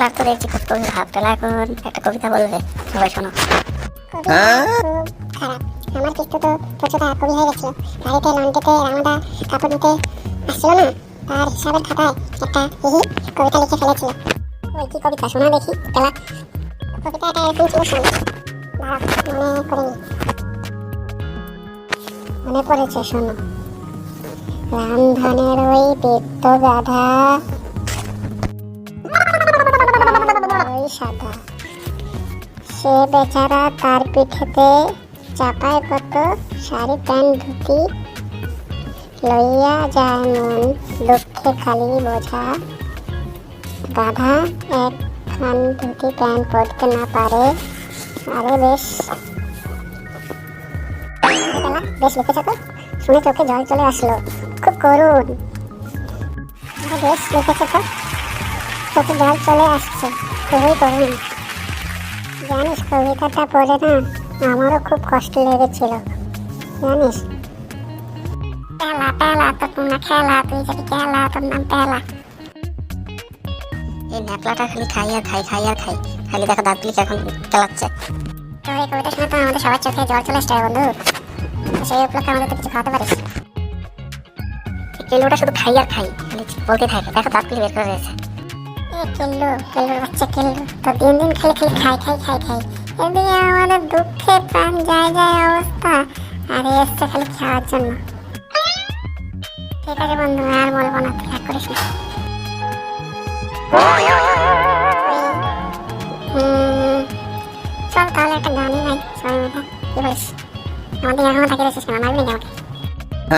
ন্যাপলার তো দেখছি খুব কবি ভাব, তাহলে এখন একটা কবিতা বলবে, সবাই শোনো। কবিতা খুব খারাপ। আমার কিস্তু তো প্রচুর কবি হয়ে গেছিল। গাড়িতে লন্ডেতে রাঙাদা কাপড় নিতে আসছিল না, তার হিসাবের খাতায় একটা হিহি কবিতা লিখে ফেলেছিল। ওই কি কবিতা শোনা দেখি তেলা। কবিতাটা এরকম ছিল, শোন। দাঁড়াও, মনে করিনি। মনে পড়েছে, শোনো। রামধনের ওই বৃদ্ধ গাধা ওই সাদা, সে বেচারা তার পিঠেতে চাপায় কত শাড়ি প্যান্ট ধুতি, লইয়া যায় মন দুঃখে খালি বোঝা। গাধা একখান ধুতি প্যান্ট পরতে না পারে। আরে বেশ বেশ লিখেছ তো, শুনে চোখে জল চলে আসলো। খুব করুণ। বেশ লিখেছ তো, চোখে জল চলে আসছে, খুবই করুণ। জানিস কবিতাটা পড়ে না আমারও খুব কষ্ট লেগেছিল, জানিস। পেলা পেলা তোর না খেলা, তুই যদি খেলা তোর নাম পেলা। এই ন্যাপলাটা খালি খাই আর খাই, খাই আর খাই, খালি দেখো দাঁতগুলি এখন চালাচ্ছে। তো এই কবিতা শুনে তো আমাদের সবার চোখে জল চলে আসছে বন্ধু। তো সেই উপলক্ষে আমাদের তো কিছু খাওয়াতে পারিস। কেলোটা শুধু খাই আর খাই, খালি বলতে থাকে, দেখো দাঁতগুলি বের করে রয়েছে। কেল্লুর বাচ্চা কেল্লু তো দিন দিন খালি খালি খাই খাই খাই খাই। এদিকে আমাদের দুঃখে প্রাণ যায় যায় অবস্থা, আর এসছে খালি খাওয়ার জন্য। ঠিক আছে বন্ধু, আর বলবো না, তুই রাগ করিস না। চল তাহলে একটা গানই গাই সবাই মিলে, কি বলিস? আমাদের এখনো থাকে রয়েছিস কেন, মারবি নাকি আমাকে?